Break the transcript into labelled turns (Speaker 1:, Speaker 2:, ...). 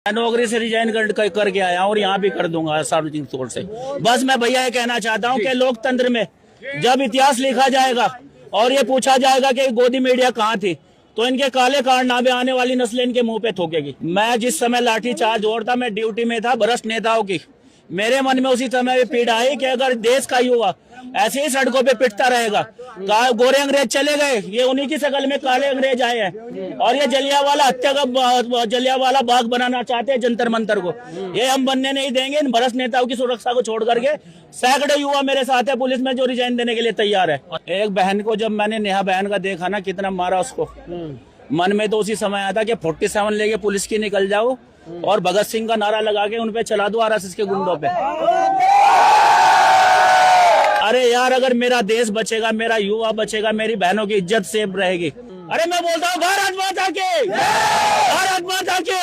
Speaker 1: मैं नौकरी से रिजाइन करके आया हूँ और यहाँ भी कर दूंगा सार्वजनिक तौर से। बस मैं भैया ये कहना चाहता हूँ कि लोकतंत्र में जब इतिहास लिखा जाएगा और ये पूछा जाएगा कि गोदी मीडिया कहाँ थी, तो इनके काले कारनामे आने वाली नस्लें इनके मुंह पे थूकेगी। मैं जिस समय लाठी चार्ज हो रहा था, मैं ड्यूटी में था भ्रष्ट नेताओं की, मेरे मन में उसी समय पीड़ा आई कि अगर देश का युवा ऐसे ही सड़कों पे पिटता रहेगा, गोरे अंग्रेज चले गए, ये उन्हीं की शकल में काले अंग्रेज आए हैं और ये जलियांवाला हत्या का जलियांवाला बाग बनाना चाहते हैं जंतर मंतर को। ये हम बनने नहीं देंगे। इन भ्रष्ट नेताओं की सुरक्षा को छोड़ करके सैकड़ों युवा मेरे साथ है पुलिस में जो रिजाइन देने के लिए तैयार है। एक बहन को जब मैंने नेहा बहन का देखा ना, कितना मारा उसको, मन में तो उसी समय आया था कि 47 लेके पुलिस की निकल जाओ और भगत सिंह का नारा लगा के उन पे चला दो आरएसएस के गुंडों पे। अरे यार, अगर मेरा देश बचेगा, मेरा युवा बचेगा, मेरी बहनों की इज्जत सेफ रहेगी। अरे मैं बोलता हूँ भारत माता की, भारत माता की।